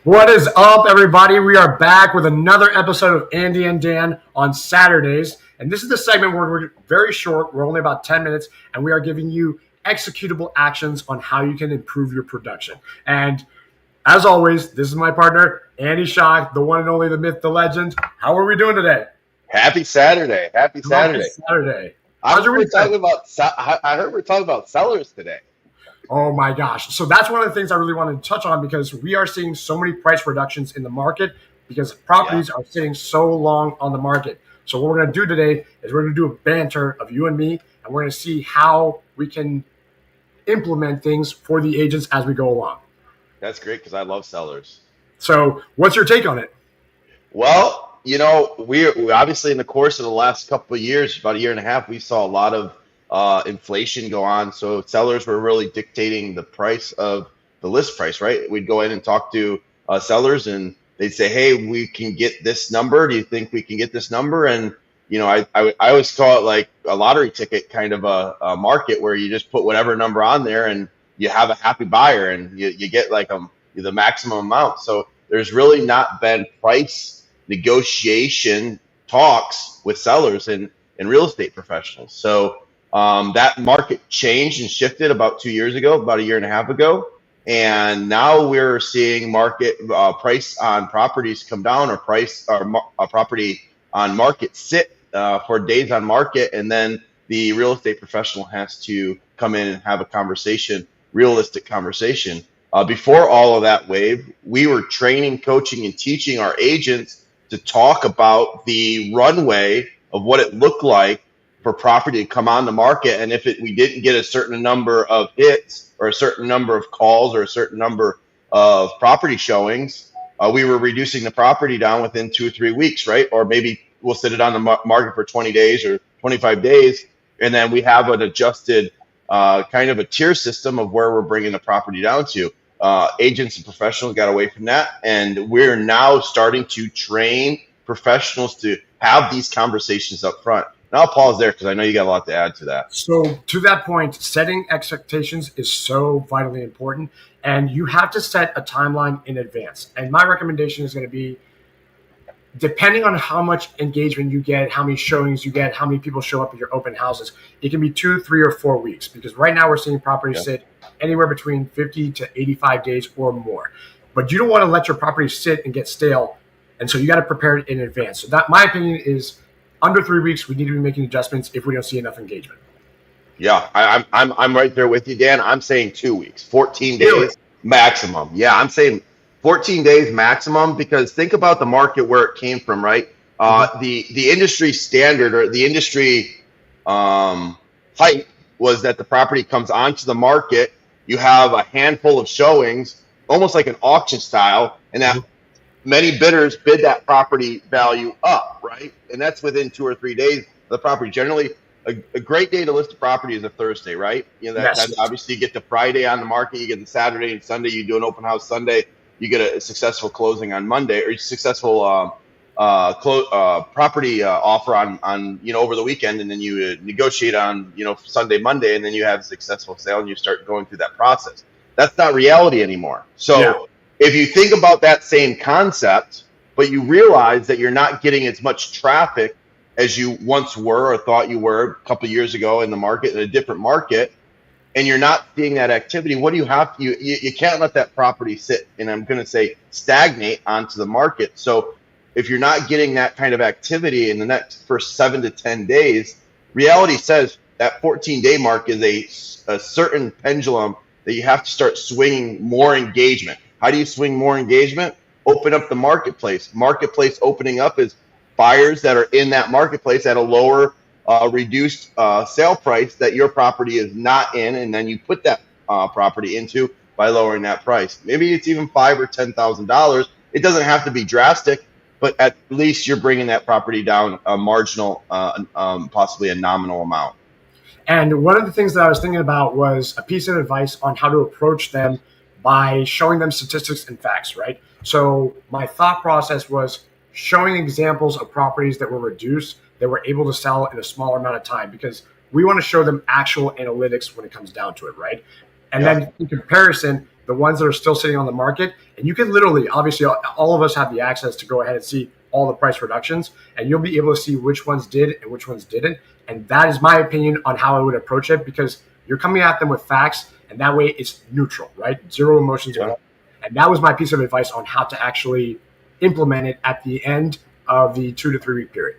What is up, everybody? We are back with another episode of Andy and Dan on Saturdays. And this is the segment where we're very short. We're only about 10 minutes, and we are giving you executable actions on how you can improve your production. And as always, this is my partner, Andy Schock, the one and only, the myth, the legend. How are we doing today? Happy Saturday. Happy Saturday. Saturday. I heard we're talking about sellers today. Oh my gosh. So that's one of the things I really wanted to touch on because we are seeing so many price reductions in the market because properties are sitting so long on the market. So what we're going to do today is we're going to do a banter of you and me, and we're going to see how we can implement things for the agents as we go along. That's great because I love sellers. So what's your take on it? Well, we obviously in the course of the last couple of years, about a year and a half, we saw a lot of inflation go on. So sellers were really dictating the price of the list price, right? We'd go in and talk to sellers and they'd say, hey, we can get this number. Do you think we can get this number? And, I always call it like a lottery ticket kind of a market where you just put whatever number on there and you have a happy buyer and you get like the maximum amount. So there's really not been price negotiation talks with sellers and real estate professionals. So that market changed and shifted about 2 years ago, about a year and a half ago. And now we're seeing market price on properties come down or price or property on market sit for days on market. And then the real estate professional has to come in and have a conversation, realistic conversation. Before all of that wave, we were training, coaching, and teaching our agents to talk about the runway of what it looked like for property to come on the market. And if we didn't get a certain number of hits or a certain number of calls or a certain number of property showings, we were reducing the property down within 2 or 3 weeks, right? Or maybe we'll sit it on the market for 20 days or 25 days. And then we have an adjusted kind of a tier system of where we're bringing the property down to. Agents and professionals got away from that. And we're now starting to train professionals to have these conversations up front. And I'll pause there because I know you got a lot to add to that. So to that point, setting expectations is so vitally important, and you have to set a timeline in advance. And my recommendation is going to be, depending on how much engagement you get, how many showings you get, how many people show up at your open houses, it can be 2, 3, or 4 weeks. Because right now we're seeing properties sit anywhere between 50 to 85 days or more. But you don't want to let your property sit and get stale, and so you got to prepare it in advance. So that, my opinion, is under 3 weeks, we need to be making adjustments if we don't see enough engagement. Yeah, I'm right there with you, Dan. I'm saying 2 weeks, 14 days maximum. Yeah, I'm saying 14 days maximum because think about the market where it came from, right? The industry standard or the industry hype was that the property comes onto the market, you have a handful of showings, almost like an auction style, and that many bidders bid that property value up, right? And that's within 2 or 3 days of the property. Generally, a great day to list a property is a Thursday, right? That's obviously you get the Friday on the market, you get the Saturday and Sunday, you do an open house Sunday, you get a successful closing on Monday, or successful property offer on over the weekend, and then you negotiate on Sunday, Monday, and then you have a successful sale and you start going through that process. That's not reality anymore. So if you think about that same concept, but you realize that you're not getting as much traffic as you once were or thought you were a couple of years ago in the market, in a different market, and you're not seeing that activity, what do you have to, you can't let that property sit, and I'm going to say stagnate onto the market. So if you're not getting that kind of activity in the next first 7 to 10 days, reality says that 14-day mark is a certain pendulum that you have to start swinging more engagement. How do you swing more engagement? Open up the marketplace. Marketplace opening up is buyers that are in that marketplace at a lower reduced sale price that your property is not in, and then you put that property into by lowering that price. Maybe it's even $5,000 or $10,000. It doesn't have to be drastic, but at least you're bringing that property down a marginal, possibly a nominal amount. And one of the things that I was thinking about was a piece of advice on how to approach them by showing them statistics and facts, right? So my thought process was showing examples of properties that were reduced, that were able to sell in a smaller amount of time, because we want to show them actual analytics when it comes down to it, right? And then in comparison, the ones that are still sitting on the market, and you can literally, obviously, all of us have the access to go ahead and see all the price reductions, and you'll be able to see which ones did and which ones didn't. And that is my opinion on how I would approach it, because you're coming at them with facts, and that way it's neutral, right? Zero emotions. Yeah. And that was my piece of advice on how to actually implement it at the end of the 2 to 3 week period.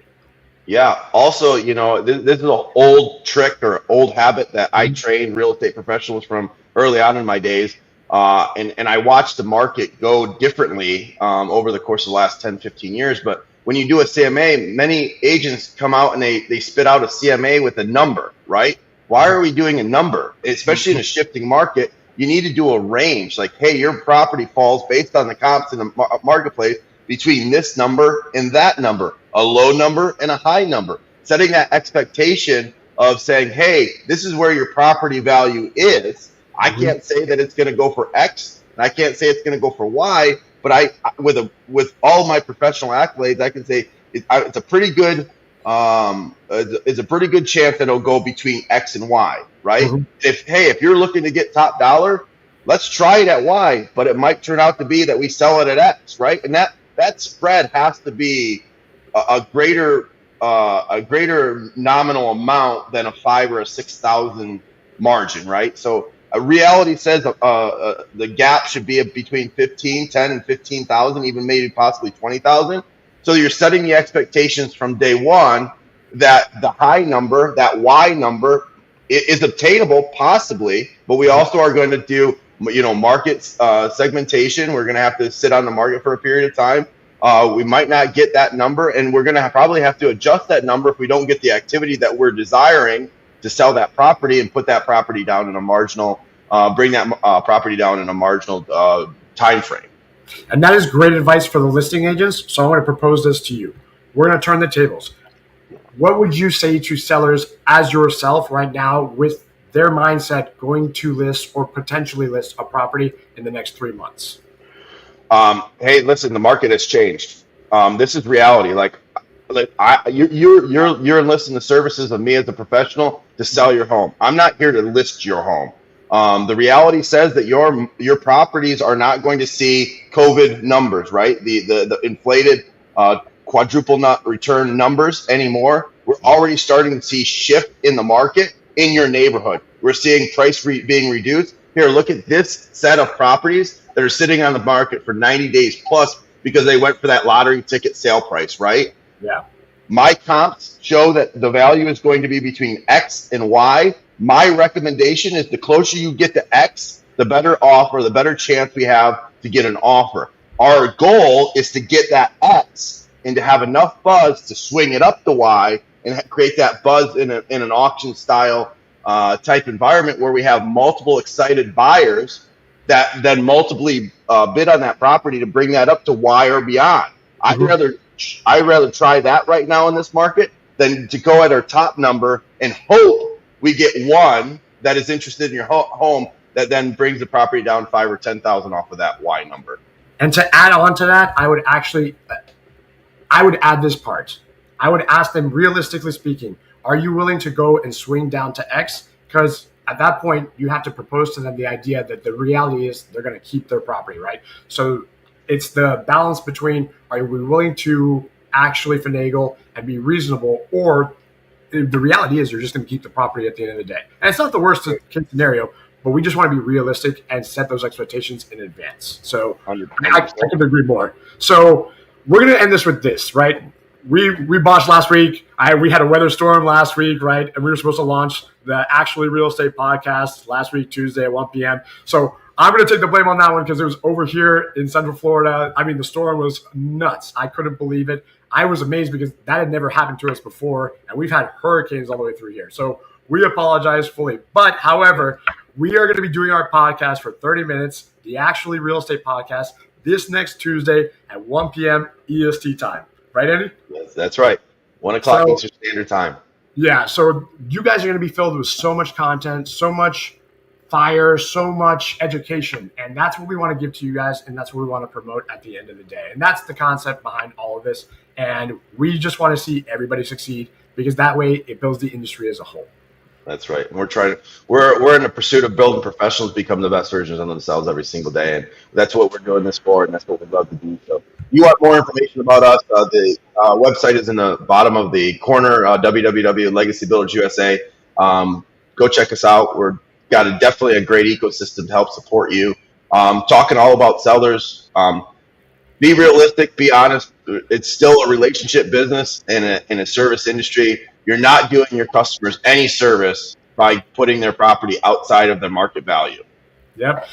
Yeah. Also, this is an old trick or old habit that I trained real estate professionals from early on in my days. And I watched the market go differently over the course of the last 10, 15 years. But when you do a CMA, many agents come out and they spit out a CMA with a number, right? Why are we doing a number? Especially in a shifting market, you need to do a range. Like, hey, your property falls based on the comps in the marketplace between this number and that number, a low number and a high number. Setting that expectation of saying, hey, this is where your property value is. I can't say that it's going to go for X, and I can't say it's going to go for Y, but with all my professional accolades, I can say it's a pretty good chance that it'll go between X and Y, right? Mm-hmm. If you're looking to get top dollar, let's try it at Y, but it might turn out to be that we sell it at X, right? And that spread has to be a greater nominal amount than a 5 or a 6,000 margin, right? So reality says the gap should be between 10 and 15,000, even maybe possibly 20,000. So you're setting the expectations from day one that the high number, that Y number, is obtainable possibly, but we also are going to do market segmentation. We're going to have to sit on the market for a period of time. We might not get that number, and we're going to probably have to adjust that number if we don't get the activity that we're desiring to sell that property and put that property down in a marginal, bring that property down in a marginal time frame. And that is great advice for the listing agents. So I want to propose this to you. We're going to turn the tables. What would you say to sellers as yourself right now with their mindset going to list or potentially list a property in the next 3 months? Hey, listen, the market has changed. This is reality. You're enlisting the services of me as a professional to sell your home. I'm not here to list your home. The reality says that your properties are not going to see COVID numbers, right? The inflated quadruple return numbers anymore. We're already starting to see shift in the market in your neighborhood. We're seeing price being reduced. Here, look at this set of properties that are sitting on the market for 90 days plus because they went for that lottery ticket sale price, right? Yeah. My comps show that the value is going to be between X and Y. My recommendation is the closer you get to X, the better offer, the better chance we have to get an offer. Our goal is to get that X and to have enough buzz to swing it up to Y and create that buzz in an auction style type environment where we have multiple excited buyers that then multiply bid on that property to bring that up to Y or beyond. Mm-hmm. I'd rather try that right now in this market than to go at our top number and hope we get one that is interested in your home that then brings the property down 5 or 10,000 off of that Y number. And to add on to that, I would add this part. I would ask them, realistically speaking, are you willing to go and swing down to X? Because at that point, you have to propose to them the idea that the reality is they're going to keep their property, right? So it's the balance between, are we willing to actually finagle and be reasonable, or the reality is you're just going to keep the property at the end of the day. And it's not the worst case scenario, but we just want to be realistic and set those expectations in advance. So 100%. I can agree more. So we're going to end this with this, right? We botched last week. We had a weather storm last week, right? And we were supposed to launch the Actually Real Estate podcast last week, Tuesday at 1 p.m. So I'm going to take the blame on that one because it was over here in Central Florida. I mean, the storm was nuts. I couldn't believe it. I was amazed because that had never happened to us before, and we've had hurricanes all the way through here. So we apologize fully. But, however, we are going to be doing our podcast for 30 minutes, the Actually Real Estate podcast, this next Tuesday at 1 p.m. EST time. Right, Andy? Yes, that's right. 1 o'clock Eastern Standard Time. Yeah, so you guys are going to be filled with so much content, so much fire, so much education, and that's what we want to give to you guys, and that's what we want to promote at the end of the day. And that's the concept behind all of this, and we just want to see everybody succeed because that way it builds the industry as a whole. That's right. And we're in the pursuit of building professionals become the best versions of themselves every single day. And that's what we're doing this for. And that's what we'd love to do. So if you want more information about us, the website is in the bottom of the corner, www.Legacy Builders USA. Go check us out. We're got definitely a great ecosystem to help support you. Talking all about sellers. Be realistic, be honest. It's still a relationship business in a service industry. You're not doing your customers any service by putting their property outside of their market value. Yep.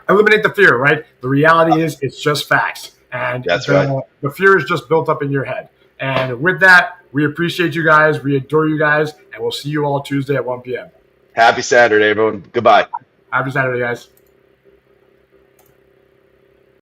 Eliminate the fear, right? The reality is it's just facts. And the fear is just built up in your head. And with that, we appreciate you guys. We adore you guys. And we'll see you all Tuesday at 1 p.m. Happy Saturday, everyone. Goodbye. Happy Saturday, guys.